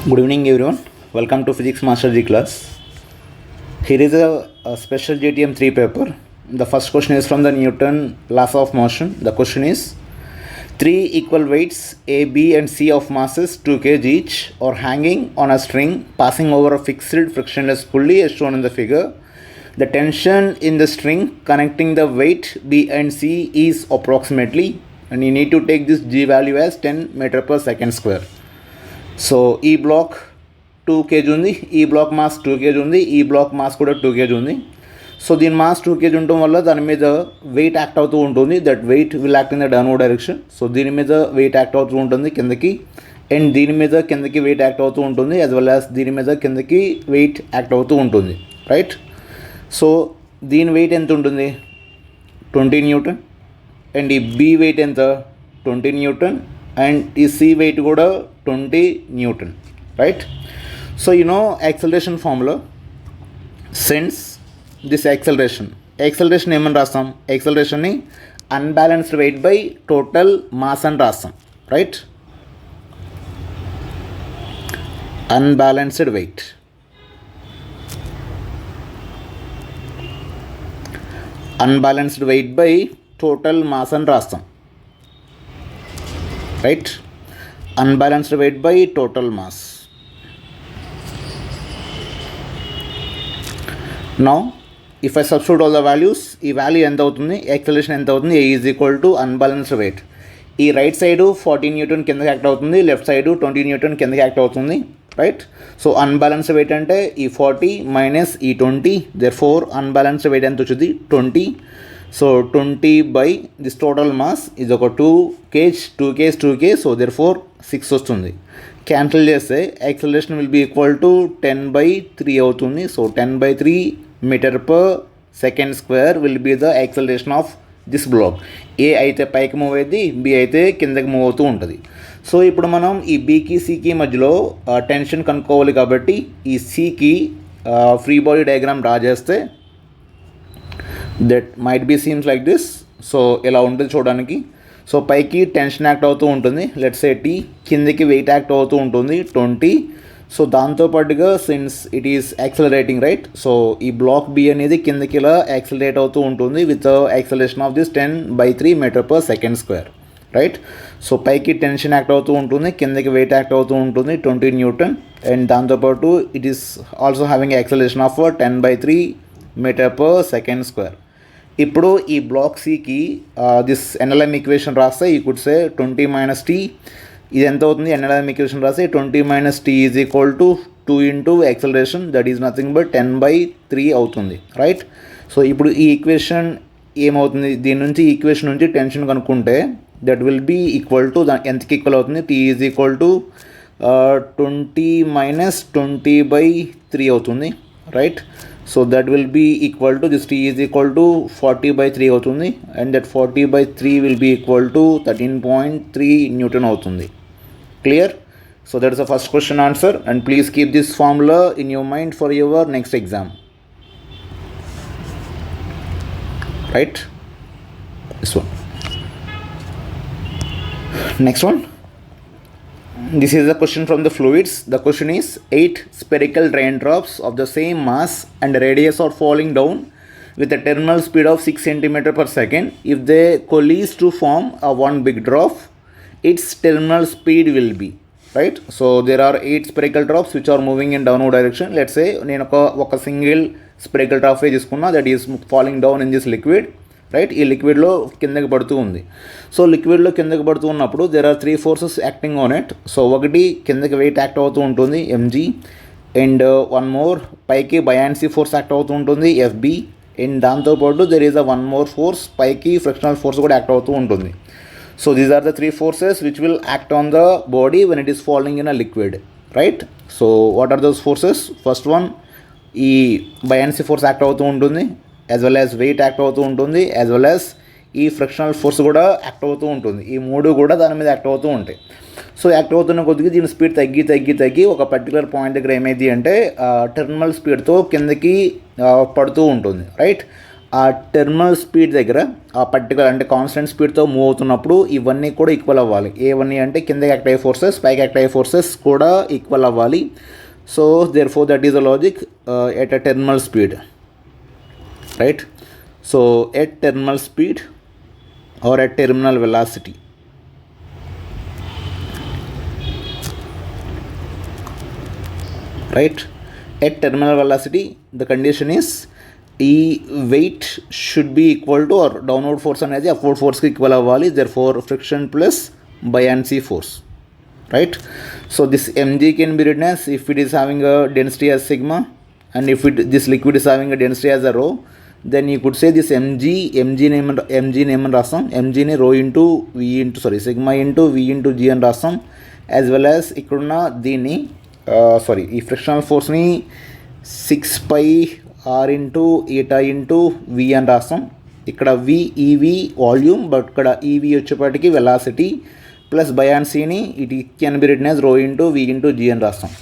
Good evening, everyone. Welcome to Physics Master G class. Here is a special GTM 3 paper. The first question is from the Newton laws of motion. The question is: three equal weights A, B, and C of masses 2 kg each are hanging on a string passing over a fixed frictionless pulley as shown in the figure. The tension in the string connecting the weight B and C is approximately, and you need to take this G value as 10 meter per second square. So ఈ black 2 kg ఉంది, ఈ black mass 2 kg ఉంది, ఈ black mass కూడా 2 kg ఉంది. So దీని mass 2 kg ఉండటం వల్ల దాని మీద వెయిట్ యాక్ట్ అవుతూ ఉంటుంది. That weight will act in the downward direction. So దీని మీద వెయిట్ యాక్ట్ అవుతూ ఉంటుంది కిందకి, అండ్ దీని మీద కిందకి వెయిట్ యాక్ట్ అవుతూ ఉంటుంది, యాజ్ వెల్ యాజ్ దీని మీద కిందకి వెయిట్ యాక్ట్ అవుతూ ఉంటుంది, రైట్. సో దీని వెయిట్ ఎంత ఉంటుంది? 20 న్యూటన్. అండ్ ఈ బి వెయిట్ ఎంత? 20 న్యూటన్. అండ్ ఈ సి వెయిట్ కూడా 20 newton, right. So acceleration formula, since this acceleration ఏమని రాస్తాం? యాక్సలరేషన్ని unbalanced weight by total mass అని రాస్తాం, right. Unbalanced weight by total mass అని రాస్తాం, right. Unbalanced weight by total mass. Now if I substitute all the values, ఈ value ఎంత అవుతుంది? యాక్సలరేషన్ ఎంత అవుతుంది? A is equal to unbalanced wait. ఈ రైట్ సైడు 40 న్యూటన్ కిందకి యాక్ట్ అవుతుంది, లెఫ్ట్ సైడు 20 న్యూటన్ కిందకి యాక్ట్ అవుతుంది, రైట్. సో అన్బ్యాలెన్స్డ్ వెయిట్ అంటే ఈ 40 మైనస్ ఈ 20, దేర్ఫోర్ అన్బ్యాలెన్స్డ్ వెయిట్ ఎంత వచ్చింది? 20. So 20 by this total mass ఇది ఒక 2 kg, సో దేర్ఫోర్ 6 వస్తుంది. క్యాన్సిల్ చేస్తే acceleration will be equal to 10/3 అవుతుంది. So 10/3 metre per second square will be the acceleration of this block. A అయితే పైకి మూవ్ అయ్యింది, బి అయితే కిందకి మూవ్ అవుతూ ఉంటుంది. సో ఇప్పుడు మనం ఈ బీకి సికి మధ్యలో టెన్షన్ కనుక్కోవాలి కాబట్టి ఈ సికి ఫ్రీ బాడీ డయాగ్రామ్ డ్రా చేస్తే that might be seems like this. So ఇలా ఉంటుంది చూడడానికి. సో పైకి టెన్షన్ యాక్ట్ అవుతూ ఉంటుంది, లెట్స్ సే టీ. కిందకి వెయిట్ యాక్ట్ అవుతూ ఉంటుంది 20. సో దాంతోపాటుగా since it is accelerating, right. So ఈ బ్లాక్ బి అనేది కిందకి ఇలా యాక్సలరేట్ అవుతూ ఉంటుంది with acceleration of this 10/3 metre per second square, right. So పైకి టెన్షన్ యాక్ట్ అవుతూ ఉంటుంది, కిందకి వెయిట్ యాక్ట్ అవుతూ ఉంటుంది 20 న్యూటన్, అండ్ దాంతోపాటు it is also having acceleration of 10/3 metre per second square. ఇప్పుడు ఈ బ్లాక్ సికి దిస్ ఎన్ఎల్ఎం ఈక్వేషన్ రాస్తే ఈ కుడ్ సే 20 మైనస్ టీ. ఇది ఎంత అవుతుంది? ఎన్ఎల్ఎం ఈక్వేషన్ రాస్తే 20 minus T is equal to 2 into acceleration, that is nothing but 10/3 అవుతుంది, రైట్. సో ఇప్పుడు ఈ ఈక్వేషన్ ఏమవుతుంది? దీని నుంచి ఈక్వేషన్ నుంచి టెన్షన్ కనుక్కుంటే that will be equal to ఎంతకి ఈక్వల్ అవుతుంది? T is equal to 20 minus 20/3 అవుతుంది, right. So that will be equal to this T is equal to 40/3 అవుతుంది, and that 40/3 will be equal to 13.3 newton అవుతుంది. Clear? So that is the first question answer, and please keep this formula in your mind for your next exam, right. This one. Next one. This is a question from the fluids. The question is: 8 spherical raindrops of the same mass and radius are falling down with a terminal speed of 6 cm per second. If they coalesce to form a one big drop, its terminal speed will be, right. So there are 8 spherical drops which are moving in downward direction. Let's say నేను ఒక single spherical drop తీసుకున్నా, that is falling down in this liquid, right. ఈ లిక్విడ్లో కిందకి పడుతూ ఉంది. So లిక్విడ్లో కిందకి పడుతూ ఉన్నప్పుడు there are 3 forces acting on it. So ఒకటి కిందకి వెయిట్ యాక్ట్ అవుతూ ఉంటుంది mg, అండ్ వన్ మోర్ పైకి బయాన్సీ ఫోర్స్ యాక్ట్ అవుతూ ఉంటుంది fb, అండ్ దాంతోపాటు there is one more force పైకి ఫ్రిక్షనల్ ఫోర్స్ కూడా యాక్ట్ అవుతూ ఉంటుంది. So these are the 3 forces which will act on the body when it is following in a liquid, right. So what are those forces? First one, ఈ buoyancy force act అవుతూ ఉంటుంది, as well as weight act అవుతూ ఉంటుంది, as well as ఈ frictional force కూడా act అవుతూ ఉంటుంది. ఈ మూడు కూడా దాని మీద యాక్ట్ అవుతూ ఉంటాయి. సో యాక్ట్ అవుతున్న కొద్దిగా దీని స్పీడ్ తగ్గి ఒక పర్టికులర్ పాయింట్ దగ్గర ఏమైంది అంటే టెర్మినల్ స్పీడ్తో కిందకి పడుతూ ఉంటుంది, రైట్. ఆ టెర్మినల్ స్పీడ్ దగ్గర ఆ పర్టికులర్ అంటే కాన్స్టెంట్ స్పీడ్తో మూవ్ అవుతున్నప్పుడు ఇవన్నీ కూడా ఈక్వల్ అవ్వాలి. ఏవన్నీ అంటే కిందకి యాక్ట్ అయ్యే ఫోర్సెస్ పైకి యాక్ట్ అయ్యే ఫోర్సెస్ కూడా ఈక్వల్ అవ్వాలి. So therefore that is the logic at a terminal speed, right. So at terminal speed or at terminal velocity, right, at terminal velocity the condition is ఈ weight should be equal to or downward force అనేది upward force కి equal అవ్వాలి. therefore friction plus buoyancy force, right. So this mg can be written as, if it is having a density as sigma and if this liquid is having a density as a rho, then you could say this mg name అని రాస్తాం. mgని rho into v into sigma into v into g అని రాస్తాం. As well as ఇక్కడున్న దీన్ని ఈ frictional ఫోర్స్ని 6 pi r into eta into v అని రాస్తాం. ఇక్కడ v ఈవి వాల్యూమ్, బట్ ఇక్కడ ఈవి వచ్చేపాటికి వెలాసిటీ ప్లస్ బయాన్సీని it can be written as rho into v into g అని రాస్తాం.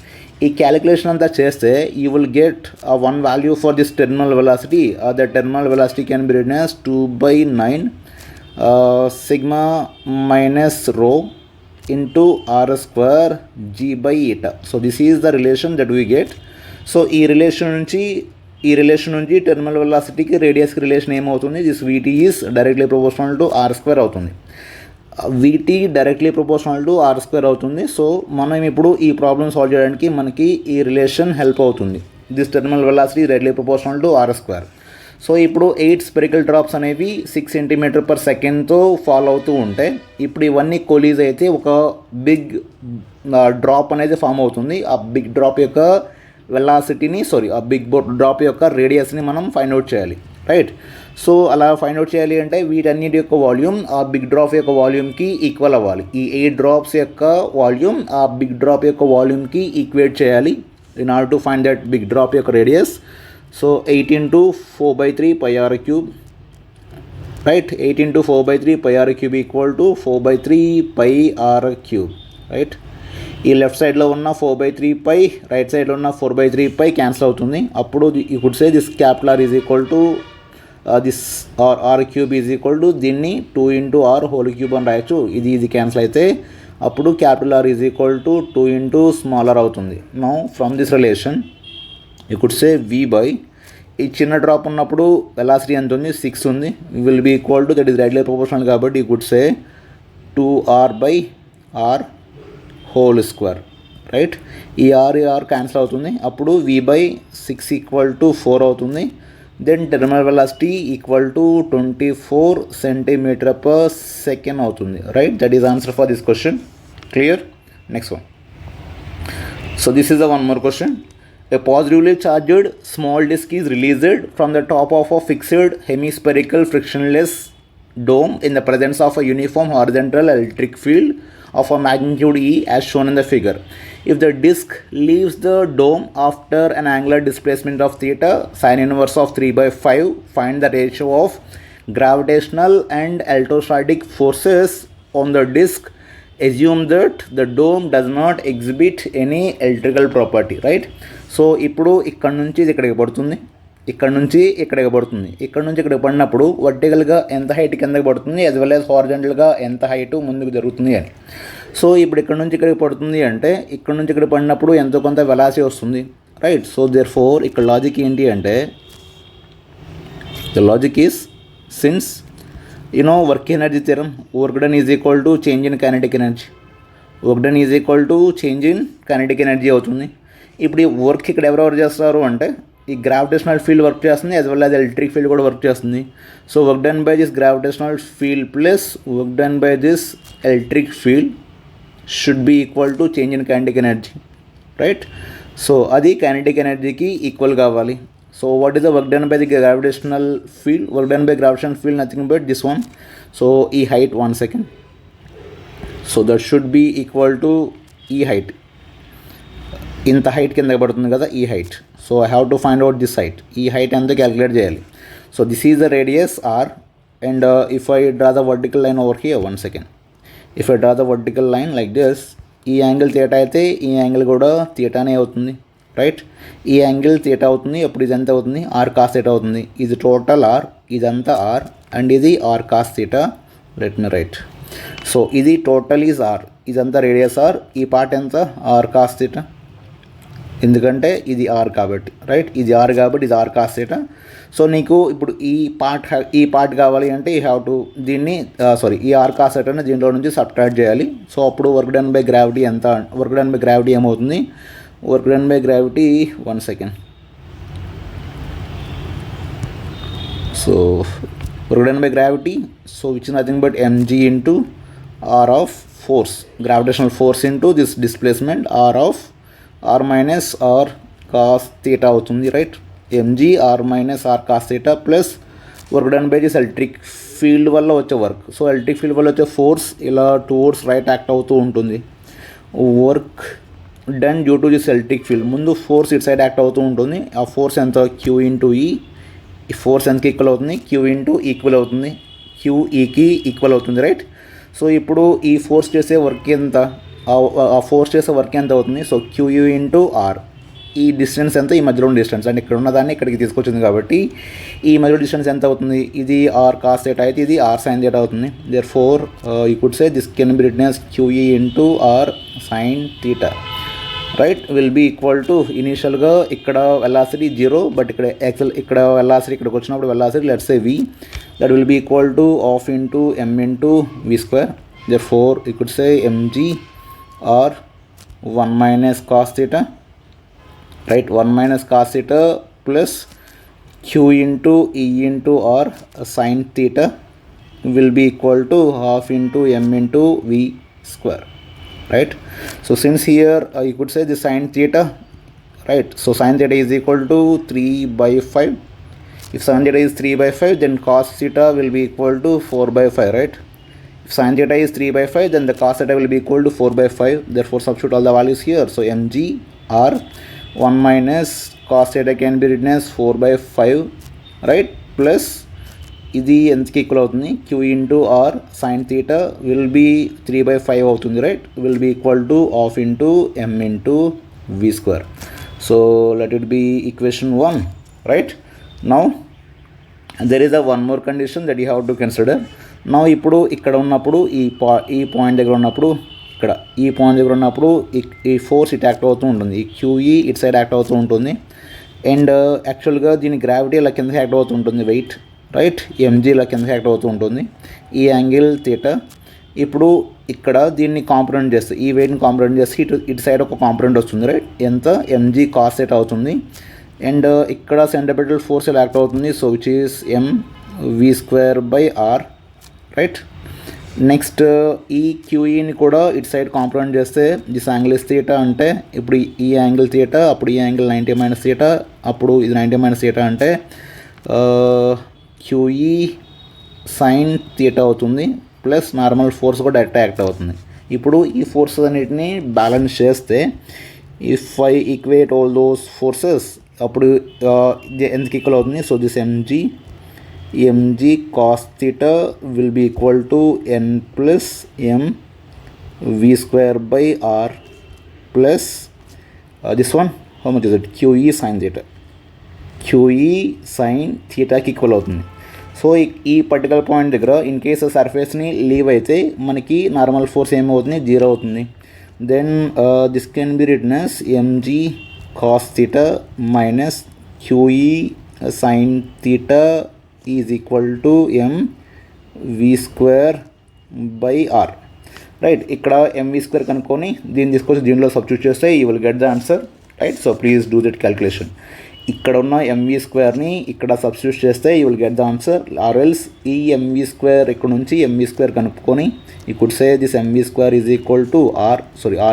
ఈ క్యాలిక్యులేషన్ అంతా చేస్తే you will get one value for this terminal velocity. The terminal velocity can be written as 2/9 sigma minus rho into r square g by eta. So this is the relation that we get. So ఈ relation నుంచి terminal వెలాసిటీకి రేడియస్కి relation ఏమవుతుంది, this vt is directly proportional to r square అవుతుంది. vt directly proportional to r square అవుతుంది. So మనం ఇప్పుడు ఈ problem solve చేయడానికి మనకి ఈ రిలేషన్ హెల్ప్ అవుతుంది. This terminal velocity directly proportional to r square. So ఇప్పుడు 8 స్పెరికల్ డ్రాప్స్ అనేవి 6 cm/s ఫాల్ అవుతూ ఉంటాయి. ఇప్పుడు ఇవన్నీ కొలీజ్ అయితే ఒక బిగ్ డ్రాప్ అనేది ఫామ్ అవుతుంది. ఆ బిగ్ డ్రాప్ యొక్క వెలాసిటీని ఆ బిగ్ డ్రాప్ యొక్క రేడియస్ని మనం ఫైండ్ అవుట్ చేయాలి, రైట్. సో అలా ఫైండ్ అవుట్ చేయాలి అంటే వీటన్నిటి యొక్క వాల్యూమ్ ఆ బిగ్ డ్రాప్ యొక్క వాల్యూమ్కి ఈక్వల్ అవ్వాలి. ఈ 8 డ్రాప్స్ యొక్క వాల్యూమ్ ఆ బిగ్ డ్రాప్ యొక్క వాల్యూమ్కి ఈక్వేట్ చేయాలి in order to find that big drop యొక్క radius. So 8 into 4/3 pi r cube, right. 8 into 4/3 pi r cube equal to 4/3 pi r cube, right. ఈ లెఫ్ట్ సైడ్లో ఉన్న 4/3 pi, రైట్ సైడ్లో ఉన్న 4/3 pi క్యాన్సిల్ అవుతుంది. అప్పుడు you could say this capital R is equal to this R cube is equal to దీన్ని 2 into r whole cube అని రాయొచ్చు. ఇది క్యాన్సిల్ అయితే అప్పుడు capital R is equal to 2 into smaller అవుతుంది. Now from this relation you could say v by ఈ చిన్న drop ఉన్నప్పుడు వెలాసిటీ ఎంత ఉంది, 6 ఉంది, will be equal to that is rightly proportional కాబట్టి you could say 2r by r whole square, right. ఈ R cancel అవుతుంది. అప్పుడు v/6 ఈక్వల్ టు 4 అవుతుంది. Then terminal velocity equal to 24 cm/s అవుతుంది, right. That is answer for this question. Clear? Next one. So this is the one more question. A positively charged small disk is released from the top of a fixed hemispherical frictionless dome in the presence of a uniform horizontal electric field of a magnitude E as shown in the figure. If the disk leaves the dome after an angular displacement of theta sin inverse of 3/5, find the ratio of gravitational and electrostatic forces on the disk. Assume that the dome does not exhibit any electrical property, right. So ఇప్పుడు ఇక్కడ నుంచి ఇది ఇక్కడికి పడుతుంది, ఇక్కడ నుంచి ఇక్కడికి పడుతుంది, ఇక్కడ నుంచి ఇక్కడికి పడినప్పుడు వర్టికల్గా ఎంత హైట్ కిందకి పడుతుంది, యాజ్ వెల్ యాజ్ హారిజాంటల్గా ఎంత హైట్ ముందుకు జరుగుతుంది అని. సో ఇప్పుడు ఇక్కడ నుంచి ఇక్కడికి పడుతుంది అంటే ఇక్కడ నుంచి ఇక్కడ పడినప్పుడు ఎంతో కొంత వెలాసిటీ వస్తుంది, రైట్. సో దేర్ ఫోర్ ఇక్కడ లాజిక్ ఏంటి అంటే the logic is since work energy theorem, work done is equal to change in kinetic energy, work done is equal to change in kinetic energy అవుతుంది. ఇప్పుడు ఈ work ఇక్కడ ఎవరెవరు చేస్తారు అంటే ఈ గ్రావిటేషనల్ ఫీల్డ్ వర్క్ చేస్తుంది, as well as electric field కూడా వర్క్ చేస్తుంది. So work done by this gravitational field plus work done by this electric field should be equal to change in kinetic energy, right. So అది kinetic ఎనర్జీకి equal కావాలి. So what is the work done by the gravitational field? Work done by gravitational field nothing but this one. So ఈ height 1 second, so that should be equal to ఈ height. ఇంత height కింద పడుతుంది కదా ఈ height. So I have to find out this height. ఈ height ఎంత calculate చేయాలి. So this is the radius r and if I draw the vertical line over here 1 second. If I draw the vertical line like this, ఈ angle theta అయితే ఈ angle కూడా థీటానే అవుతుంది, right. ఈ angle theta అవుతుంది, అప్పుడు ఇది ఎంత అవుతుంది, ఆర్ కాస్ థీటా అవుతుంది. ఇది టోటల్ ఆర్, ఇదంతా ఆర్, అండ్ ఇది R cos theta. Let me write. So ఇది టోటల్ ఈజ్ ఆర్, ఇదంతా రేడియస్ ఆర్, ఈ పార్ట్ ఎంత ఆర్ కాస్ థీటా, ఎందుకంటే ఇది ఆర్ కాబట్టి, రైట్. ఇది ఆర్ కాబట్టి ఇది ఆర్ కాస్ థీటా. సో నీకు ఇప్పుడు ఈ పార్ట్ కావాలి అంటే యూ హ్యావ్ టు దీన్ని ఈ ఆర్ కాస్ థీటాని దీంట్లో నుంచి సబ్ట్రాక్ట్ చేయాలి. సో అప్పుడు వర్క్ డన్ బై గ్రావిటీ ఎంత, వర్క్ డన్ బై గ్రావిటీ ఏమవుతుంది, work done by gravity 1 second. So work done by gravity, so which is nothing but mg into r of force, gravitational force into this displacement r of r minus r cos theta అవుతుంది, right. mg r minus r cos theta plus work done by this electric field వల్ల వచ్చే work. So electric field వల్ల వచ్చే force ఇలా towards right act అవుతూ ఉంటుంది. Work done due to this electric field, ముందు force ఇటు సైడ్ యాక్ట్ అవుతూ ఉంటుంది. ఆ ఫోర్స్ ఎంత, క్యూ ఇంటూ ఈ. ఈ ఫోర్స్ ఎంతకి ఈక్వల్ అవుతుంది, క్యూ ఇంటూ ఈక్వల్ అవుతుంది, క్యూ ఈకి ఈక్వల్ అవుతుంది, రైట్. సో ఇప్పుడు ఈ ఫోర్స్ చేసే వర్క్ ఎంత, ఆ ఫోర్స్ చేసే వర్క్ ఎంత అవుతుంది, సో క్యూయూ ఇంటూ ఆర్. ఈ డిస్టెన్స్ ఎంత, ఈ మధ్యలో ఉన్న డిస్టెన్స్, అంటే ఇక్కడ ఉన్నదాన్ని ఇక్కడికి తీసుకొచ్చింది కాబట్టి ఈ మధ్యలో డిస్టెన్స్ ఎంత అవుతుంది, ఇది ఆర్ కాస్ థీటా అయితే ఇది ఆర్ సైన్ థీటా అవుతుంది. Therefore you could say this can be written as QE into R sine theta, right. Will be equal to ఇనీషియల్గా ఇక్కడ వెలాసిటీ 0, బట్ ఇక్కడ వెలాసిటీ ఇక్కడికి వచ్చినప్పుడు velocity let's say v, that will be equal to half into m into v square. Therefore you could say mg or 1 minus cos theta, right. 1 minus cos theta plus q into e into r sin theta will be equal to half into m into v square, right. So since here you could say the sin theta, right. So sin theta is equal to 3/5. If sin theta is 3/5, then cos theta will be equal to 4/5, right. If sin theta is 3/5, then the cos theta will be equal to 4/5. Therefore substitute all the values here. So mg r 1 minus cos theta can be written as 4/5, right, plus ఇది ఎంతకి equal అవుతుంది, Q into R sine theta will be 3/5 అవుతుంది, right. Will be equal to half into M into V square. So let it be equation 1, right. Now there is one more condition that you have to consider. Now ఇప్పుడు ఇక్కడ ఉన్నప్పుడు ఈ point దగ్గర ఉన్నప్పుడు, ఇక్కడ ఈ point దగ్గర ఉన్నప్పుడు ఈ ఫోర్స్ ఇటు యాక్ట్ అవుతూ ఉంటుంది, ఈ క్యూఈ ఇటు సైడ్ యాక్ట్ అవుతూ ఉంటుంది, అండ్ యాక్చువల్గా దీని గ్రావిటీ ఇలా కింద యాక్ట్ అవుతూ ఉంటుంది, వెయిట్, రైట్. mg ఇలా కింద యాక్ట్ అవుతూ ఉంటుంది, ఈ యాంగిల్ థీటా. ఇప్పుడు ఇక్కడ దీన్ని కాంపొనెంట్ చేస్తే, ఈ వెయిట్ని కాంపొనెంట్ చేస్తే ఇటు సైడ్ ఒక కాంపొనెంట్ వస్తుంది, రైట్. ఎంత, mg కాస్ థీటా అవుతుంది, అండ్ ఇక్కడ సెంట్రిపెటల్ ఫోర్స్ ఇలా యాక్ట్ అవుతుంది, so which is m v square by R, right. Next ఈ క్యూఈని కూడా ఇటు సైడ్ కాంపొనెంట్ చేస్తే దిస్ యాంగిల్ ఇస్ థీటా, అంటే ఇప్పుడు ఈ యాంగిల్ థీటా, అప్పుడు ఈ యాంగిల్ 90 మైనస్ థీటా, అప్పుడు ఇది 90 మైనస్ థీటా, అంటే క్యూఈ సైన్ థీటా అవుతుంది, ప్లస్ నార్మల్ ఫోర్స్ కూడా డైరెక్ట్ యాక్ట్ అవుతుంది. ఇప్పుడు ఈ ఫోర్సెస్ అన్నిటిని బ్యాలెన్స్ చేస్తే, if I equate all those forces, అప్పుడు ఎందుకు ఈక్వల్ అవుతుంది, so this mg cos theta will be equal to n plus m v square by r plus this one, how much is it, qe sin theta. qe sin theta కి equal అవుతుంది. So ఈ particular point దగ్గర in case సర్ఫేస్ని leave అయితే మనకి normal force ఏమవుతుంది, 0 అవుతుంది. Then this can be written as mg cos theta minus qe sin theta is equal to m v square by r, right. ఇక్కడ mv square కనుక్కొని దీన్ని తీసుకొచ్చి దీనిలో సబ్స్టిట్యూట్ చేస్తే you will get the answer, right. So please do that calculation. ఇక్కడ ఉన్న mv స్క్వేర్ని ఇక్కడ substitute చేస్తే you will get the answer, or else ఈ mv స్క్వేర్ ఇక్కడ నుంచి mv స్క్వేర్ కనుక్కొని you could say this mv square is equal to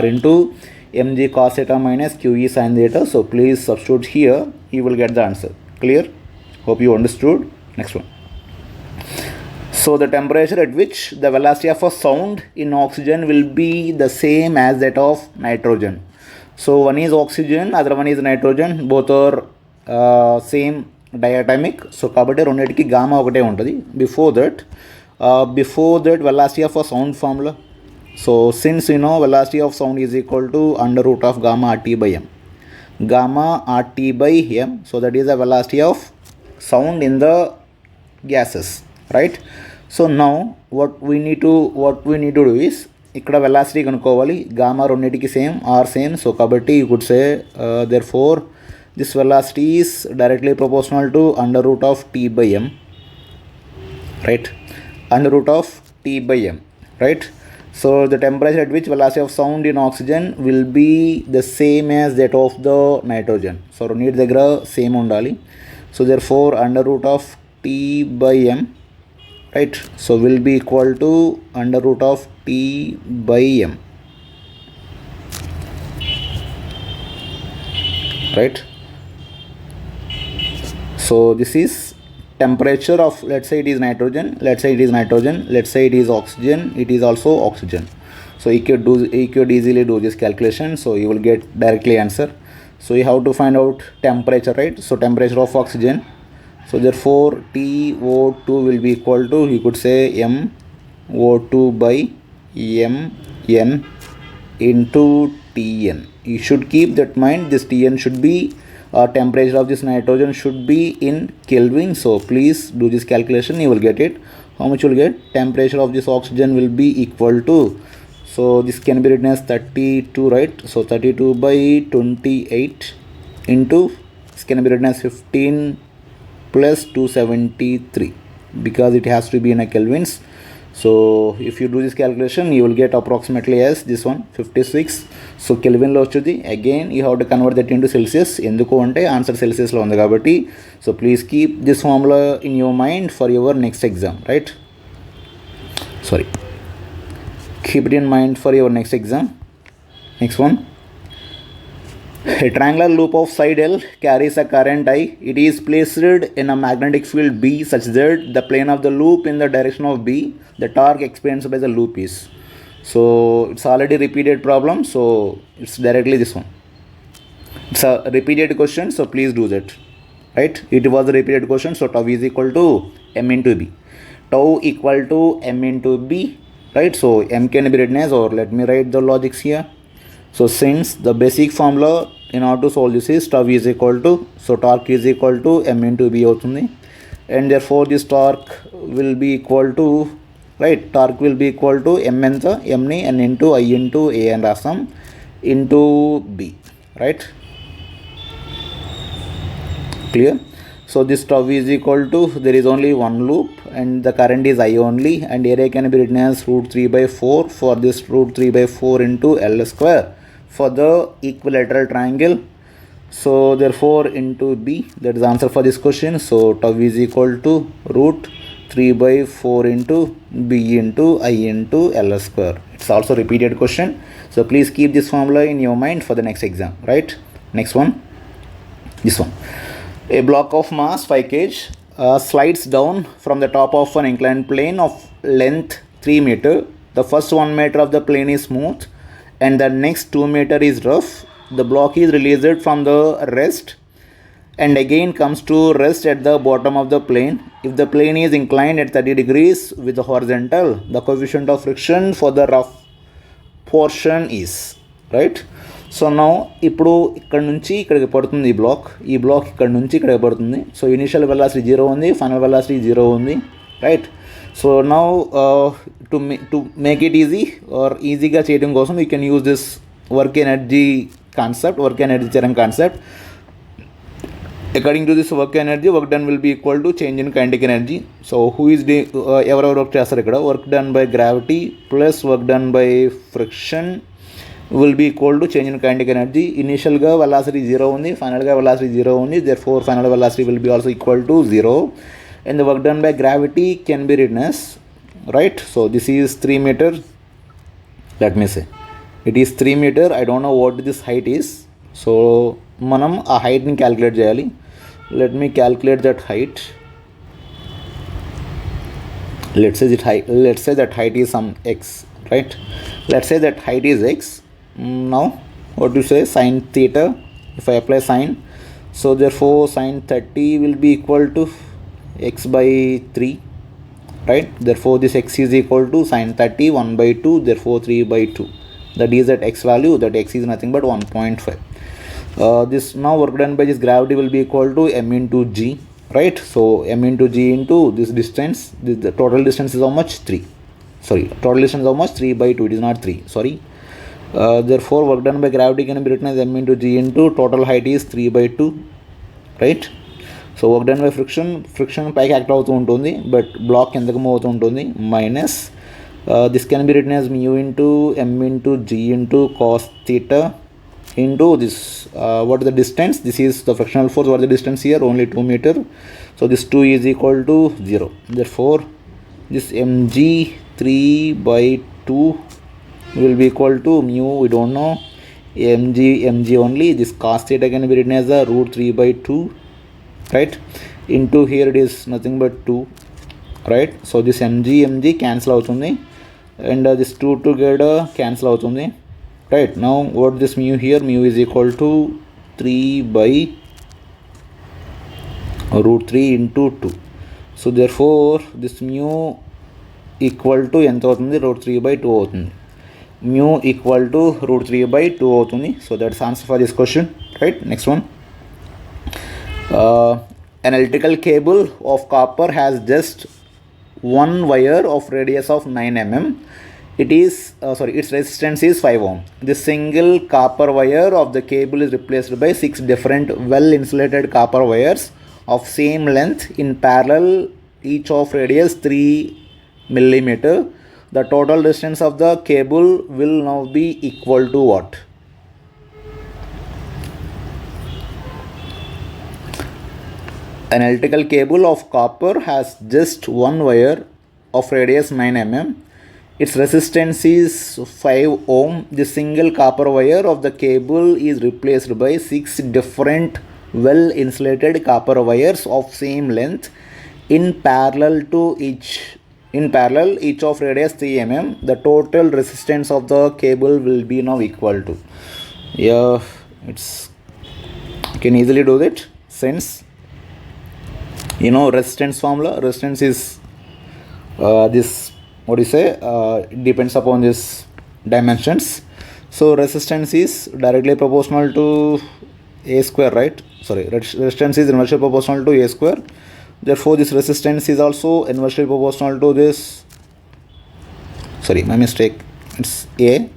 r into mg cos theta minus qe sin theta. So please substitute here, you will get the answer. Clear? Hope you understood. Next one. So the temperature at which the velocity of a sound in oxygen will be the same as that of nitrogen. So one is oxygen, other one is nitrogen. Both are same diatomic. So kabatti రెండిటికి gamma ఒకటే ఉంటుంది. Before that velocity of a sound formula. So since you know velocity of sound is equal to under root of gamma RT by m. gamma RT by m. So that is the velocity of sound in the gases, right? So now what we need to do is ఇక్కడ velocity కనుక్కోవాలి. Gamma రెండింటికి same or same. So కాబట్టి you could say therefore this velocity is directly proportional to under root of T by M, right? Under root of T by M, right? So the temperature at which velocity of sound in oxygen will be the same as that of the nitrogen. So రెండింటి దగ్గర same ఉండాలి. So therefore under root of T by m, right? So will be equal to under root of T by m, right? So this is temperature of, let's say it is nitrogen, let's say it is oxygen, it is also oxygen. So you could easily do this calculation, so you will get directly answer. So you have to find out temperature, right? So temperature of oxygen, so therefore TO2 will be equal to, you could say MO2 by Mn into Tn. You should keep that mind, this Tn should be temperature of this nitrogen should be in Kelvin. So please do this calculation, you will get it. How much you will get? Temperature of this oxygen will be equal to, so this can be written as 32, right? So 32 by 28 into, this can be written as 15 plus 273 because it has to be in a kelvins. So if you do this calculation, you will get approximately as this one 56. So Kelvin lo vachudi. Again you have to convert that into Celsius. Enduku ante answer Celsius lo undi kabatti. So please keep this formula in your mind for your next exam, right? Sorry, keep it in mind for your next exam. Next one, a triangular loop of side L carries a current I. It is placed in a magnetic field B such that the plane of the loop in the direction of B, the torque experienced by the loop is. So it's already repeated problem, so it's directly this one. It's a repeated question, so please do that, right? It was a repeated question, so tau is equal to m into b. Tau equal to m into b, right? So m can be written as, or let me write the logics here. So since the basic formula in order to solve this is tau is equal to, so torque is equal to m into b avutundi, and therefore this torque will be equal to, right, torque will be equal to m enta, m ni n into I into a and rasam into b, right? Clear? So this tau is equal to, there is only one loop and the current is I only, and area can be written as root 3 by 4 for this root 3 by 4 into L square for the equilateral triangle. So therefore into b, that is the answer for this question. So tau is equal to root 3 by 4 into b into I into L square. It's also repeated question, so please keep this formula in your mind for the next exam, right? Next one, this one. A block of mass 5 kg slides down from the top of an inclined plane of length 3 meter. The first 1 meter of the plane is smooth and the next 2 meter is rough. The block is released from the rest and again comes to rest at the bottom of the plane. If the plane is inclined at 30 degrees with the horizontal, the coefficient of friction for the rough portion is, right? So now ఇప్పుడు ఇక్కడ నుంచి ఇక్కడికి పడుతుంది ఈ black ఇక్కడ నుంచి ఇక్కడికి పడుతుంది. సో ఇనిషియల్ వెలాసిటీ 0 ఉంది, ఫైనల్ వెలాసిటీ 0 ఉంది, right? So now to make it easy or ఈజీగా చేయడం కోసం you can use this work energy theorem concept. According to this work done will be equal to change in kinetic energy. So who is ఎవరెవరు work చేస్తారు ఇక్కడ? Work done by gravity plus work done by friction will be equal to change in kinetic energy. Initial ga velocity 0 undi, final ga velocity 0 undi, therefore final velocity will be also equal to 0, and the work done by gravity can be written as, right? So this is 3 meter, let me say it is 3 meter. I don't know what this height is, so manam a height ni calculate cheyali. Let me calculate that height. Let's say that height is some x, right? Let's say that height is x. Now what do you say? Sin theta, if I apply sine, so therefore sin 30 will be equal to x by 3, right? Therefore this x is equal to sin 30 1 by 2, therefore 3 by 2. That is at x value, that x is nothing but 1.5. This now work done by this gravity will be equal to m into g, right? So m into g into this distance, the total distance is how much? 3. Sorry, total distance is how much? 3 by 2. It is not 3, sorry. Therefore work done by gravity can be written as m into g into total height is 3 by 2, right? So work done by friction పైకి act అవుతూ ఉంటుంది, but black కిందకు move అవుతూ ఉంటుంది, minus this can be written as mu into m into g into cos theta into this, what is the distance? This is the frictional force. What is the distance here? Only 2 meter. So this 2 is equal to 0. Therefore this mg 3 by 2 will be equal to mu, we don't know, mg only. This cos theta can be written as a root 3 by 2, right? Into here it is nothing but 2, right? So this mg cancel అవుతుంది, and this 2 together cancel అవుతుంది, right? Now what this mu here? Mu is equal to 3 by root 3 into 2. So therefore this mu equal to ఎంత అవుతుంది? root 3 by 2 అవుతుంది. Mu equal to root 3 by 2 అవుతుంది. So that's answer for this question, right? Next one. An electrical cable of copper has just one wire of radius of 9 mm. It is its resistance is 5 ohm. This single copper wire of the cable is replaced by 6 different well insulated copper wires of same length in parallel, each of radius 3 millimeter. The total distance of the cable will now be equal to what? An electrical cable of copper has just one wire of radius 9 mm. Its resistance is 5 ohm. The single copper wire of the cable is replaced by 6 different well insulated copper wires of same length in parallel, each of radius 3 mm. The total resistance of the cable will be now equal to, you can easily do that, since you know resistance formula. Resistance is this, what do you say, depends upon this dimensions. So resistance is directly proportional to a square, right? Sorry, resistance is inversely proportional to a square. Therefore this resistance is also inversely proportional to this, sorry, my mistake, it's a.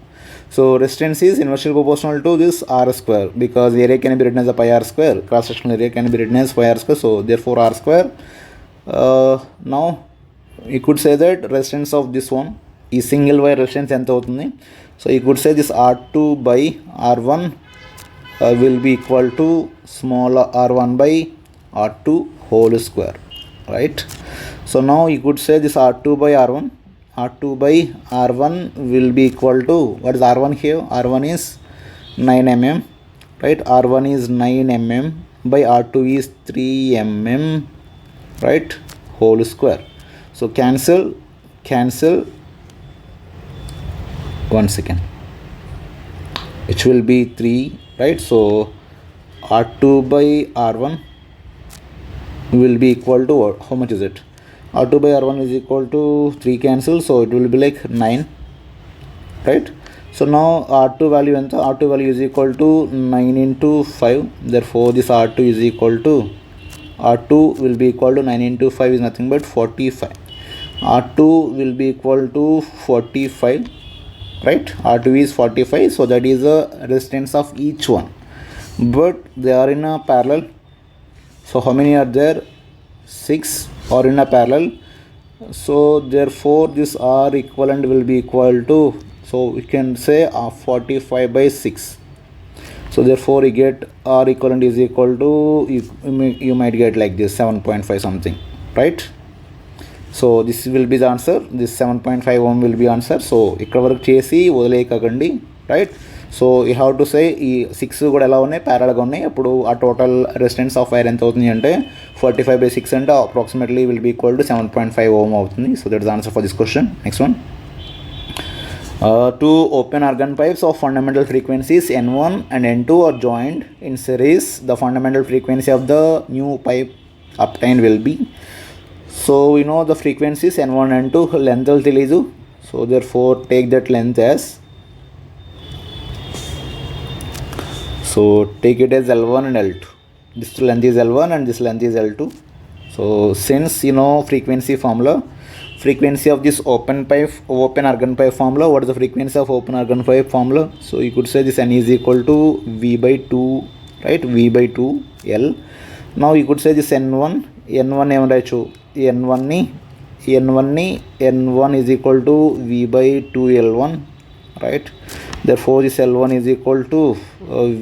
So resistance is inversely proportional to this r square, because area can be written as a pi r square, cross sectional area can be written as pi r square. So therefore r square. Now you could say that resistance of this one is single wire resistance ఎంత అవుతుంది? So you could say this r2 by r1 will be equal to small r1 by r2 whole square, right? So now you could say this r2 by r1 will be equal to, what is r1 here? R1 is 9 mm, right? R1 is 9 mm by r2 is 3 mm, right? Whole square. So cancel, 1 second, which will be 3, right? So r2 by r1 will be equal to what? How much is it? r2 by r1 is equal to 3, cancel, so it will be like 9, right? So now r2 value enta? R2 value is equal to 9 into 5. Therefore this r2 is equal to, r2 will be equal to 9 into 5 is nothing but 45. R2 will be equal to 45, right? R2 is 45, so that is the resistance of each one, but they are in a parallel. So how many are there? 6 are in a parallel. So therefore this R equivalent will be equal to, so we can say 45 by 6. So therefore you get R equivalent is equal to, you might get like this 7.5 something, right? So this will be the answer. This 7.5 ohm will be answer. So ఇక్కడ వరకు చేసి వదిలేయకండి, right? So you have to say ఈ 6 కూడా ఎలా ఉన్నాయి? ప్యారల్గా ఉన్నాయి. అప్పుడు ఆ టోటల్ రెసిస్టెన్స్ ఆఫ్ వైర్ ఎంత అవుతుంది అంటే 45 by 6 అంటే approximately will be equal to 7.5 ohm అవుతుంది. So that is the answer for this question. Next one. Two open organ pipes of fundamental frequencies N1 and N2 are joined in series. The fundamental frequency of the new pipe obtained will be. So we know the frequencies N1 and N2, length తెలియదు. So therefore take that length as, So take it as L1 and L2. This length is L1 and this length is L2. So since you know frequency formula, frequency of this open argon pipe formula, what is the frequency of open argon pipe formula? So you could say this N is equal to V by 2, right? V by 2 L. Now you could say this N1 N1 is equal to V by 2 L1, right? Therefore this L1 is equal to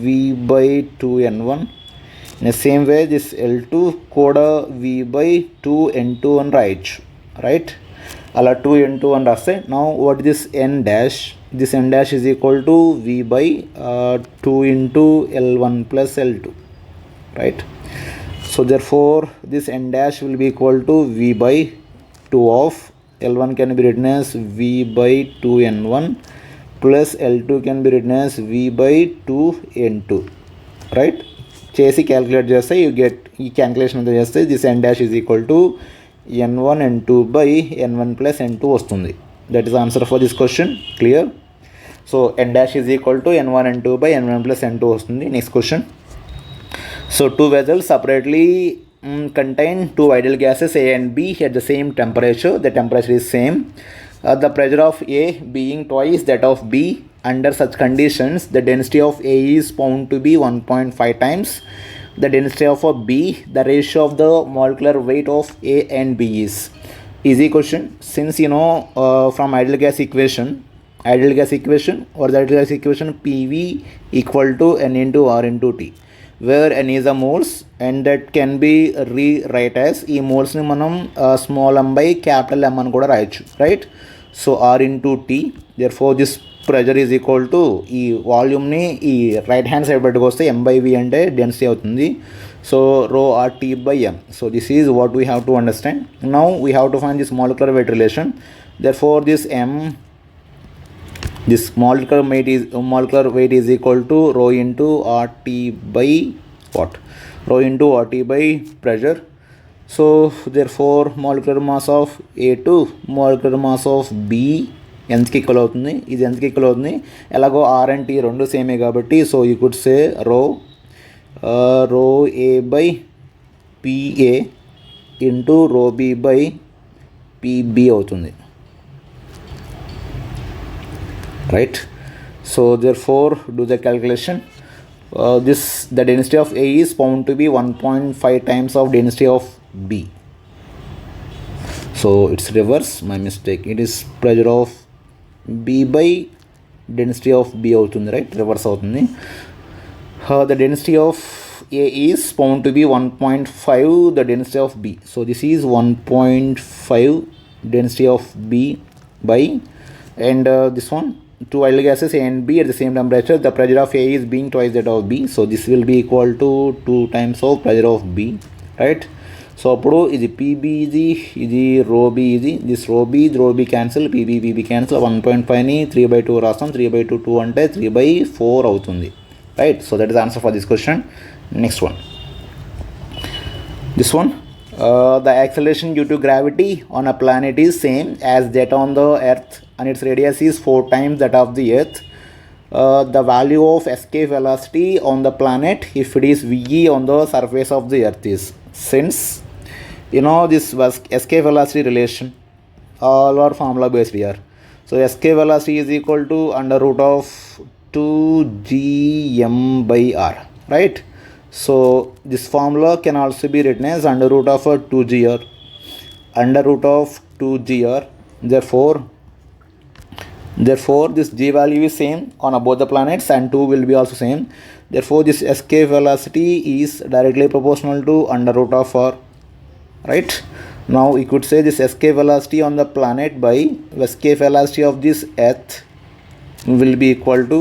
V by 2 N1. In the same way this L2 coda V by 2 N2 and right? Ala 2 N2 and raste. Now what is this N dash? This N dash is equal to V by 2 into L1 plus L2, right? So therefore this N dash will be equal to V by 2 of L1 can be written as V by 2 N1 plus L2 can be written as V by 2 N2, right? చేసి calculate చేస్తే you get ఈ calculation అంతా చేస్తే this N dash is equal to N1 N2 by N1 plus N2 వస్తుంది. That is answer for this question. Clear? So N dash is equal to N1 N2 by N1 plus N2 వస్తుంది. Next question. So two vessels separately contain two ideal gases A and B at the same temperature. The temperature is same. The pressure of A being twice that of B. Under such conditions, the density of A is found to be 1.5 times the density of a B. The ratio of the molecular weight of A and B is. Easy question. Since you know from ideal gas equation, what is the ideal gas equation? PV equal to N into R into T, where N is a moles and that can be rewrite as ఈ మోల్స్ని మనం small m by capital M అని కూడా రాయొచ్చు, right? So R into T. Therefore this pressure is equal to ఈ వాల్యూమ్ని ఈ right hand side పెట్టుకొస్తే M by V అంటే డెన్సిటీ అవుతుంది. So rho RT by M. So this is what we have to understand. Now we have to find this molecular weight relation. Therefore this molecular weight is equal to rho into RT by what? Rho into RT by pressure. So therefore molecular mass of A2 molecular mass of B ఎంతకి equal అవుతుంది? ఇది ఎంతకి equal అవుతుంది? ఎలాగో R and T రెండు సేమే కాబట్టి so you could say rho A by PA into rho B by PB అవుతుంది, right? So therefore do the calculation. The density of A is found to be 1.5 times of density of B. So it's reverse, my mistake. It is pressure of B by density of B అవుతుంది, right? Reverse అవుతుంది. The density of A is found to be 1.5 the density of B. So this is 1.5 density of B by and this one two ideal gases A and B at the same temperature. The pressure of A is being twice that of B. So this will be equal to 2 times of pressure of B, right? సో అప్పుడు ఇది PB ఇది rho B దిస్ rho B cancel, PB cancel. 1.5ని 3/2 రాస్తాం. 3/2 2 అంటే 3/4 అవుతుంది, right? So that is answer for this question. Next one, this one. The acceleration due to gravity on a planet is same as that on the earth and its radius is 4 times that of the earth. The value of escape velocity on the planet if it is VE on the surface of the earth is. Since you know this was escape velocity relation, all are formula based here. So escape velocity is equal to under root of 2gm by r, right? So this formula can also be written as under root of 2gr. Therefore this g value is same on both the planets and 2 will be also same. Therefore this escape velocity is directly proportional to under root of r, right? Now you could say this escape velocity on the planet by escape velocity of this earth will be equal to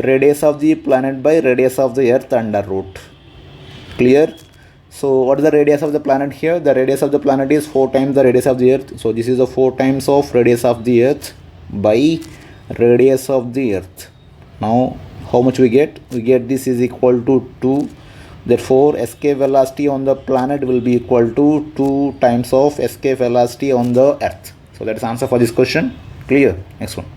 radius of the planet by radius of the earth under root. Clear? So what is the radius of the planet here? The radius of the planet is 4 times the radius of the earth. So this is the 4 times of radius of the earth by radius of the earth. Now how much we get? We get this is equal to 2. Therefore escape velocity on the planet will be equal to 2 times of escape velocity on the earth. So that is answer for this question. Clear? Next one.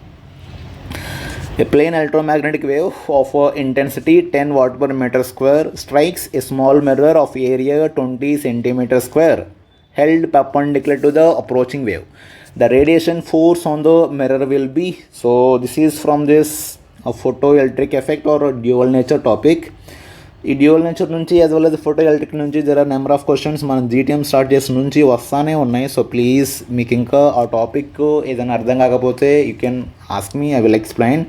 A plain electromagnetic wave of intensity 10 watt per meter square strikes a small mirror of area 20 centimeter square held perpendicular to the approaching wave. The radiation force on the mirror will be, so this is from this photoelectric effect or dual nature topic. ఈ dual nature నుంచి as well as photoelectric నుంచి there are number of questions మనం GTM start చేసిన నుంచి వస్తానే ఉన్నాయి. So please మీకు ఇంకా ఆ టాపిక్ ఏదైనా అర్థం కాకపోతే you can ask me, I will explain.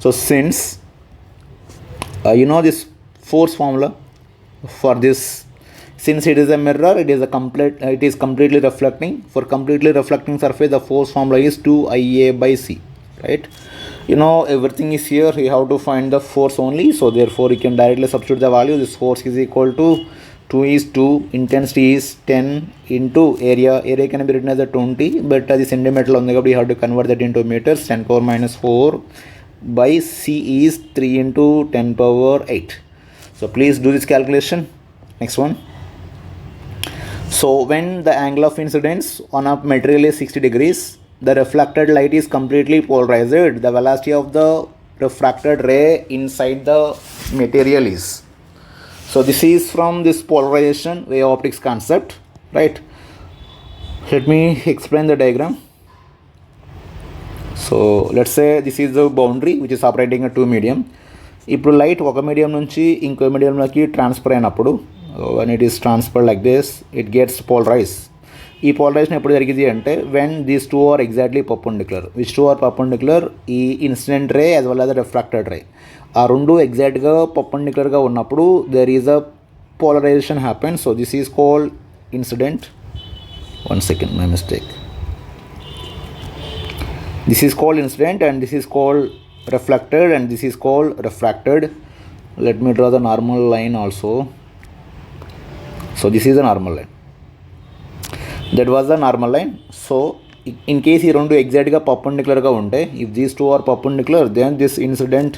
So since you know this force formula for this, since it is a mirror, it is completely reflecting. For completely reflecting surface, the force formula is 2IA by C, right? You know everything is here, you have to find the force only, so therefore you can directly substitute the value. This force is equal to 2 is 2, intensity is 10 into area can be written as a 20, but the centimeter on the we have to convert that into meters. 10 power minus 4 by C is 3 into 10 power 8. So please do this calculation. Next one. So when the angle of incidence on a material is 60 degrees, the reflected light is completely polarized. The velocity of the refracted ray inside the material is. So this is from this polarization wave optics concept, right? Let me explain the diagram. So let's say this is the boundary which is operating at two medium. ఇప్పుడు light ఒక medium నుంచి ఇంకో మీడియంలోకి transfer అయినప్పుడు when it is transferred like this, it gets polarized. ఈ polarisation ఎప్పుడు జరిగింది అంటే when these two are exactly perpendicular. Which two are perpendicular? ఈ incident ray as well as refracted ray, ఆ రెండు ఎగ్జాక్ట్గా పర్పెండిక్యులర్గా ఉన్నప్పుడు there is a polarisation happen. So this is called incident. One second, my mistake. This is called incident and this is called reflected and this is called refracted. Let me draw the normal line also. So this is a normal line. That was the normal line. So in case ఈ రెండు ఎగ్జాక్ట్గా పర్పెండిక్యులర్గా ఉంటే, if these two are perpendicular, then this incident,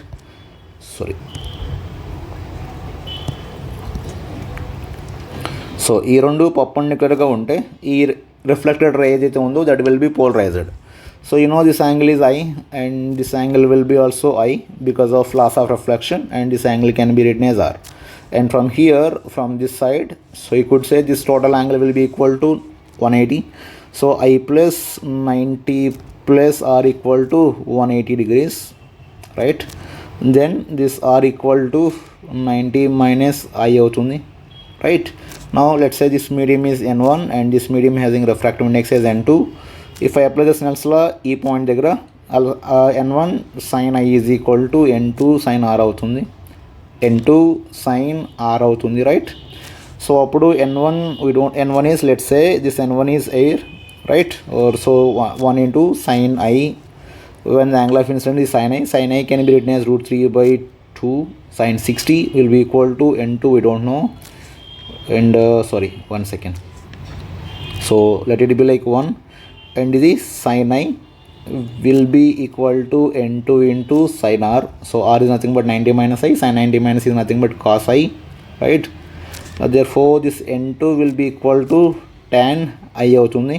so ఈ రెండు పర్పెండిక్యులర్గా ఉంటే ఈ reflected ray ఏదైతే ఉందో that will be polarised. So you know this angle is I and this angle will be also I because of loss of reflection, and this angle can be written as R. And from here, from this side, so you could say this total angle will be equal to 180. So I plus 90 plus R equal to 180 degrees, right? Then this R equal to 90 minus I అవుతుంది, right? Now let's say this medium is N1 and this medium having refractive index as N2. If I apply the Snell's law, ఈ point దగ్గర N1 sin I is equal to N2 sin R అవుతుంది, N2 sin R అవుతుంది, right? సో అప్పుడు N1 is, let's say this N1 is air, right? Or so 1 into sin I, when the angle of incidence is sin I can be written as root 3 by 2 sin 60 will be equal to N2, we don't know, and one second, so let it be like 1, and this sin I will be equal to N2 into sin R. So R is nothing but 90 minus I, sin 90 minus is nothing but cos I, right? Therefore this N2 will be equal to tan I అవుతుంది,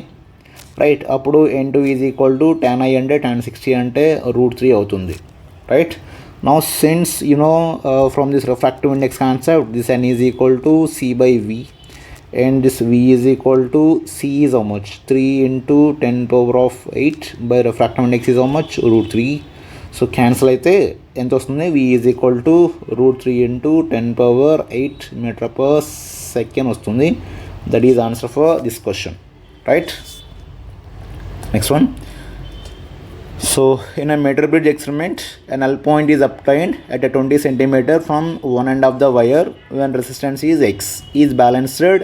right? అప్పుడు N2 is equal to tan I అంటే tan 60 అంటే root 3 అవుతుంది, right? Now since you know from this refractive index concept, this N is equal to C by V, and this V is equal to C is how much? 3 into 10 power of 8 by refractive index is how much? root 3. So cancel అయితే ఎంత వస్తుంది? V is equal to root 3 into 10 power 8 meter per second వస్తుంది. That is answer for this question, right? Next one. So in a meter bridge experiment, a null point is obtained at a 20 centimeter from one end of the wire when resistance is X is balanced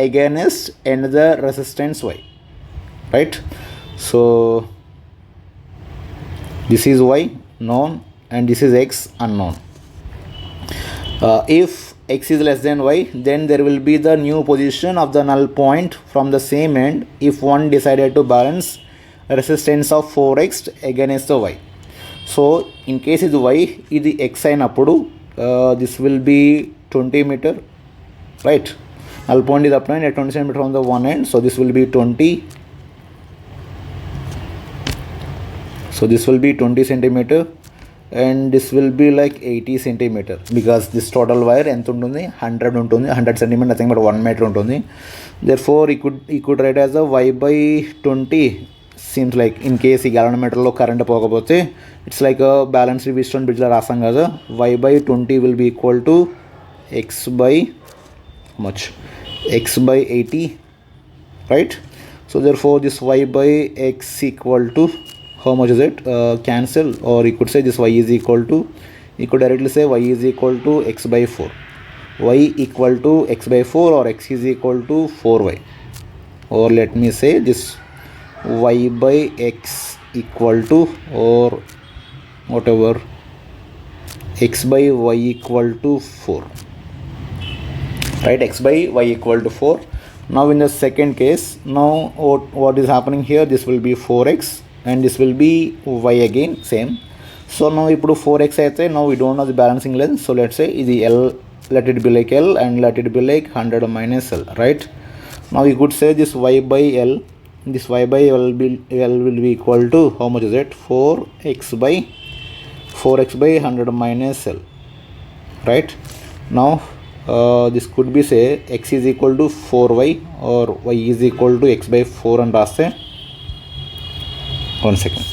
against another resistance Y, right? So this is Y known and this is X unknown. If X is less than Y, then there will be the new position of the null point from the same end if one decided to balance resistance of 4X against the Y. So in case ఇది Y, ఇది X అయినప్పుడు this will be 20 meter, right? Null point is obtained at 20 centimeter from the one end, so this will be 20. So this will be 20 centimeter, and this will be like 80 centimeter because this total wire ఎంత ఉంటుంది 100 ఉంటుంది 100 centimeter nothing but 1 meter ఉంటుంది. Therefore he could write as a y by 20 seems like in case ఈ galvanometerలో current పోకపోతే it's like a balanced Wheatstone bridge లా రాస్తాం కదా, y by 20 will be equal to x by much x by 80, right? So therefore this y by x equal to how much is it? Cancel, or you could say this y is equal to, you could directly say y is equal to x by 4, y equal to x by 4, or x is equal to 4y, or let me say this y by x equal to, or whatever, x by y equal to 4, right? X by y equal to 4. Now in the second case, now what is happening here, this will be 4x and this will be y again same. So now ipudu 4x aithe, now we don't know the balancing length, so let's say is L, let it be like L and let it be like 100 minus L, right? Now we could say this y by L, this y by L will be equal to how much is it, 4x by 100 minus L, right? Now this could be say x is equal to 4y or y is equal to x by 4 and raste. One second.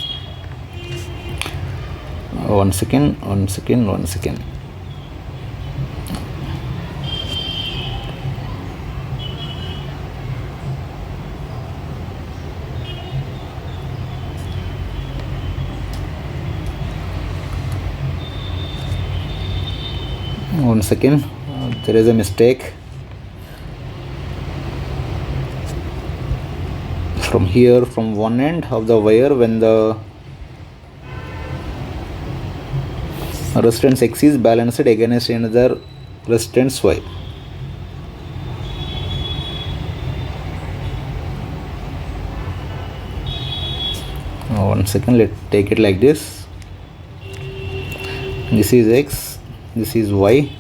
There is a mistake. From here, from one end of the wire, when the resistance x is balanced against another resistance y. One second, let's take it like this. This is x, this is y,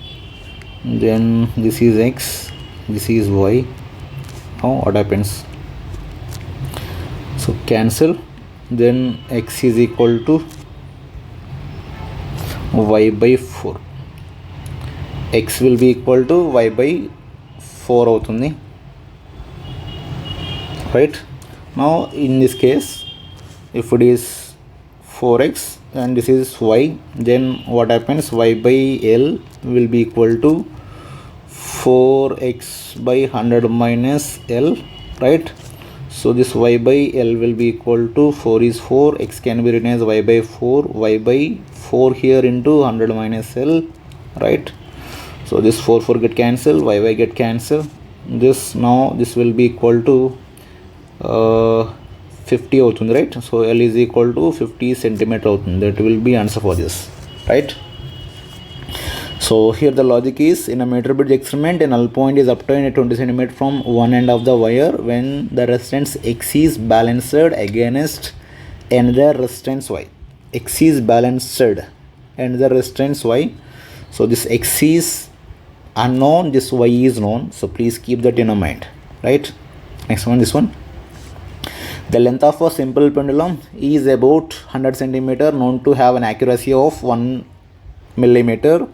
then this is x, this is y. Now what happens? So cancel, then x is equal to y by 4, x will be equal to y by 4 అవుతుంది, right? Now in this case, if it is 4x and this is y, then what happens, y by L will be equal to 4x by 100 minus L, right? So this y by L will be equal to 4 is 4, x can be written as y by 4, y by 4 here into 100 minus L, right? So this 4 get cancelled, y get cancelled. This now this will be equal to 50 అవుతుంది, right? So L is equal to 50 centimeter అవుతుంది. That will be answer for this, right? So here the logic is, in a meter bridge experiment, a null point is obtained at 20 cm from one end of the wire when the resistance x is balanced against another resistance y. X is balanced and the resistance y. So this x is unknown, this y is known. So please keep that in your mind, right? Next one, this one. The length of a simple pendulum is about 100 cm, known to have an accuracy of 1 millimeter.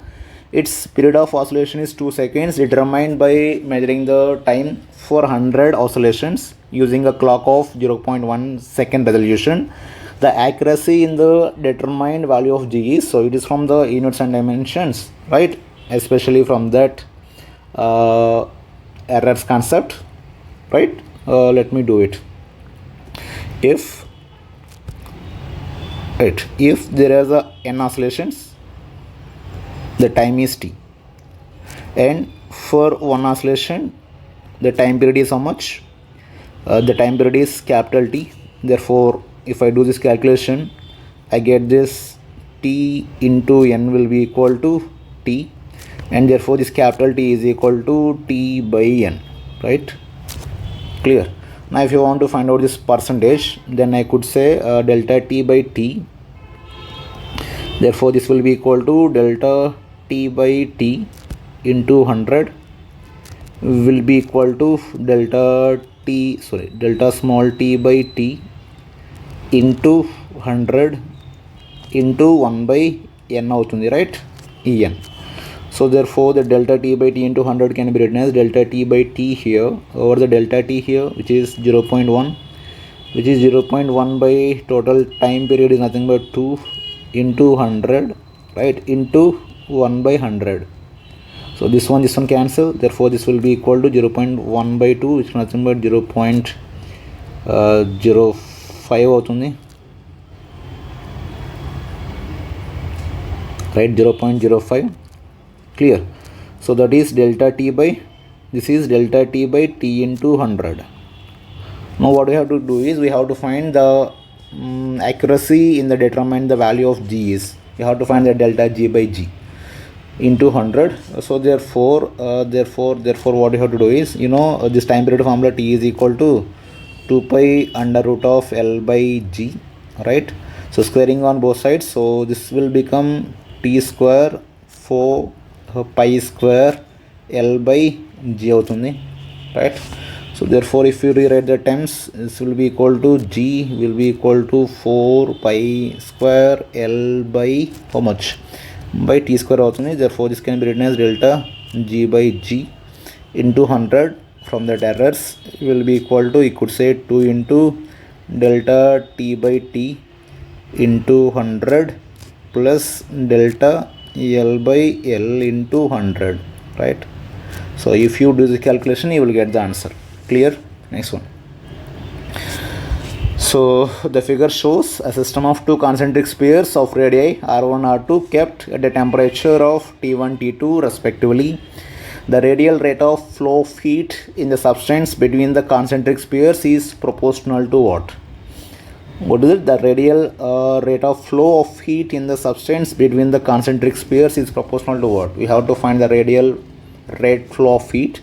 Its period of oscillation is 2 seconds, determined by measuring the time for 100 oscillations using a clock of 0.1 second resolution. The accuracy in the determined value of G is, so it is from the units and dimensions, right? Especially from that errors concept, right? Let me do it. If there is a n oscillations, the time is t, and for one oscillation the time period is how much? The time period is capital T. Therefore if I do this calculation, I get this t into n will be equal to t, and therefore this capital T is equal to t by n, right? Clear? Now if you want to find out this percentage, then I could say delta t by t. Therefore this will be equal to delta t by t into 100 will be equal to delta small t by t into 100 into 1 by n అవుతుంది, right, ఈ n. So therefore the delta t by t into 100 can be written as delta t by t here over the delta t here, which is 0.1, which is 0.1 by total time period is nothing but 2 into 100, right, into 1 by 100. So this one cancel, therefore this will be equal to 0.1 by 2, which is nothing but 0.05 అవుతుంది, right, 0.05. Clear? So that is delta t by, this is delta t by t into 100. Now what we have to do is we have to find the accuracy in the determine the value of g is, we have to find the delta g by g into 100. So therefore what we have to do is, this time period formula t is equal to 2 pi under root of l by g, right? So squaring on both sides, so this will become t square 4 pi square l by g అవుతుంది, right? So therefore if you rewrite the terms, this will be equal to g will be equal to 4 pi square l by how much, by t square అవుతుంది. Therefore this can be written as delta g by g into 100. From that errors will be equal to, you could say 2 into delta t by t into 100 plus delta L by L into 100, right? So if you do the calculation, you will get the answer. Clear? Next one. So the figure shows a system of two concentric spheres of radii R1 R2 kept at a temperature of T1 T2 respectively. The radial rate of flow of heat in the substance between the concentric spheres is proportional to what? What is it? The radial rate of flow of heat in the substance between the concentric spheres is proportional to what? We have to find the radial rate flow of heat.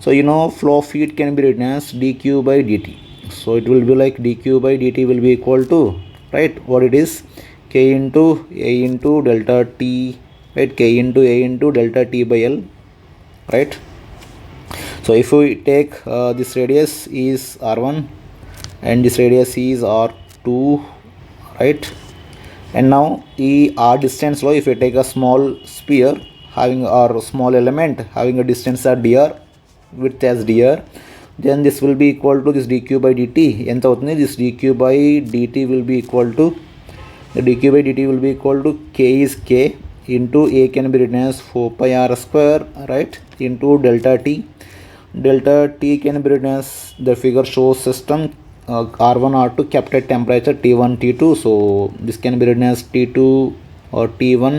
So flow of heat can be written as dq by dt. So it will be like dq by dt will be equal to, right, what it is, k into a into delta t, right, k into a into delta t by l, right? So if we take this radius is r1 and this radius is r2, right? And now the r distance low, if we take a small sphere having or small element having a distance at dr, width as dr, then this will be equal to this dq by dt. ఎంత అవుతుంది? This dq by dt will be equal to, the dq by dt will be equal to k is k into a can be written as 4 pi r square, right, into delta t. Delta t can be written as, the figure shows system R1 R2 kept at temperature T1 T2. So this can be written as T2 or T1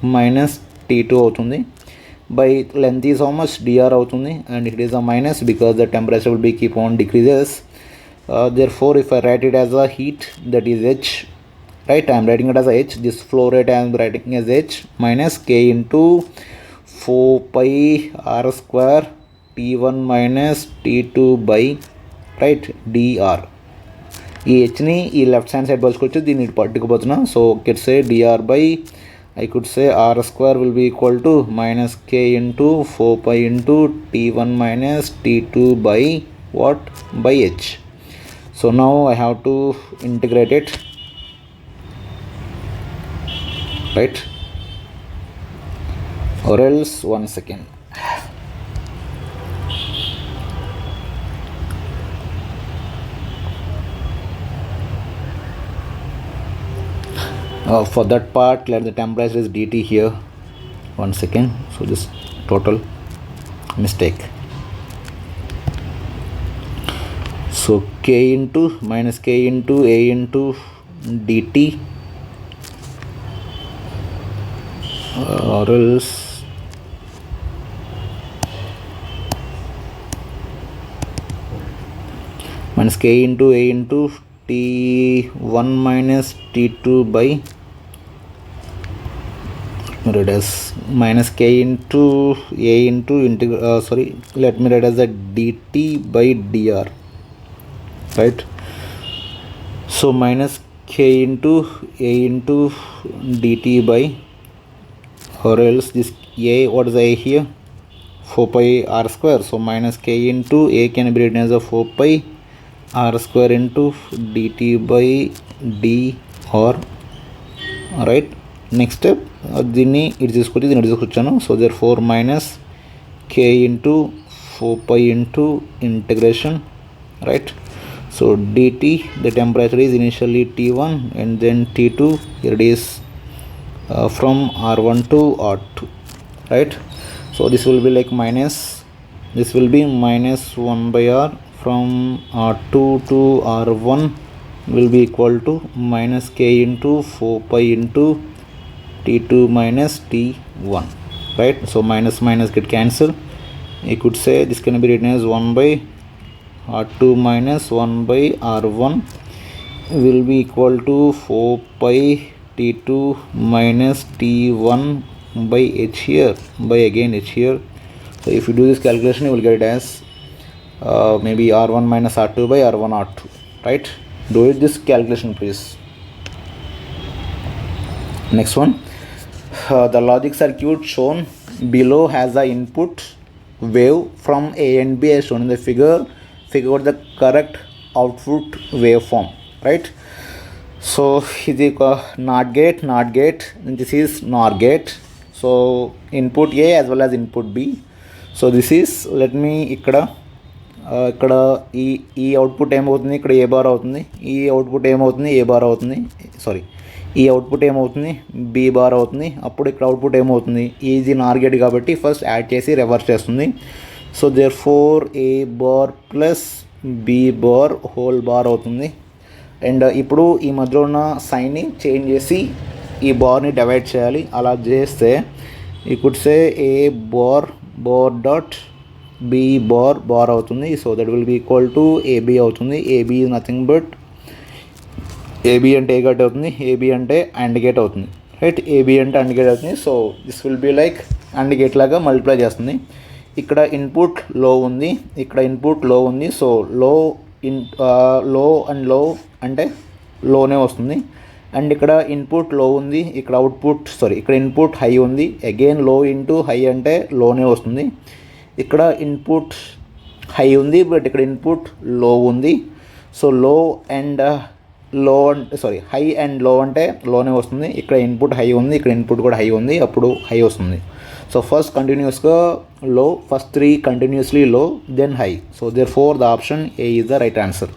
minus T2 అవుతుంది. By length is how much, dr అవుతుంది, and it is a minus because the temperature will be keep on decreases. Therefore if I write it as a heat, that is h, right, I am writing it as a h. This flow rate I am writing as h minus k into 4 pi r square T1 minus T2 by, right, dr. ఈ హెచ్ని ఈ left hand side పలుచుకొచ్చి దీన్ని పట్టుకుపోతున్నా. So కెట్ say dr by, I could say r square will be equal to minus k into 4 pi into T1 minus T2 by what, by h. So now I have to integrate it, right, or else, one second. For that part, let the temperature is dt here. One second. So this total mistake. So k into minus k into a into dt, or else minus k into a into t1 minus t2 by, read as minus k into a into let me write as a dt by dr, right? So minus k into a into dt by, or else this a, what is a here, 4 pi r square. So minus k into a can be written as a 4 pi r square into dt by d, or, right, next step దీన్ని ఇటు తీసుకొచ్చి దీన్ని ఇటు తీసుకొచ్చాను. So therefore minus k into 4 pi into integration, right? So dt, the temperature is initially T1 and then T2, here it is from R1 to R2, right? So this will be like minus, this will be minus 1 by R from R2 to R1 will be equal to minus k into 4 pi into T2 minus T1, right? So minus minus get cancelled. You could say this can be written as 1 by R2 minus 1 by R1 will be equal to 4 pi T2 minus T1 by h here, by again h here. So if you do this calculation, you will get it as maybe R1 minus R2 by R1 R2, right? Do it this calculation please. Next one, the logic circuit shown below has the input wave from A and B as shown in the figure. Figure out the correct output waveform, right? So ఇది ఒక not gate, and this is NOR gate. So input A as well as input B. So this is, let me ఇక్కడ ఈ output ఏమవుతుంది, ఇక్కడ ఏ bar అవుతుంది, ఈ output ఏమవుతుంది, A bar అవుతుంది, సారీ ఈ అవుట్పుట్ ఏమవుతుంది, బి బార్ అవుతుంది. అప్పుడు ఇక్కడ అవుట్పుట్ ఏమవుతుంది, ఈజీ నార్ గేట్ కాబట్టి ఫస్ట్ యాడ్ చేసి రివర్స్ చేస్తుంది. So therefore A bar plus B bar whole bar అవుతుంది. అండ్ ఇప్పుడు ఈ మధ్యలో ఉన్న సైన్ని చేంజ్ చేసి ఈ బార్ని డివైడ్ చేయాలి. అలా చేస్తే ఈ could say A bar dot B bar అవుతుంది. So that will be equal to AB అవుతుంది. AB is nothing but AB అంటే ఏ గేట్ అవుతుంది, ఏబి అంటే అండ్ గేట్ అవుతుంది, రైట్? ఏబి అంటే అండ్ గేట్ అవుతుంది. So this will be like and gate లాగా మల్టిప్లై చేస్తుంది. ఇక్కడ ఇన్పుట్ లో ఉంది, ఇక్కడ ఇన్పుట్ లో ఉంది. సో లో అంటే లోనే వస్తుంది. అండ్ ఇక్కడ ఇన్పుట్ లో ఉంది, ఇక్కడ ఇక్కడ ఇన్పుట్ హై ఉంది. అగైన్ లో ఇంటూ హై అంటే లోనే వస్తుంది. ఇక్కడ ఇన్పుట్ హై ఉంది, బట్ ఇక్కడ ఇన్పుట్ లో ఉంది. సో హై అండ్ లో అంటే లోనే వస్తుంది. ఇక్కడ ఇన్పుట్ హై ఉంది, ఇక్కడ ఇన్పుట్ కూడా హై ఉంది, అప్పుడు హై వస్తుంది. సో ఫస్ట్ కంటిన్యూస్గా low, first 3 continuously low, then high. So therefore the option A is the right answer.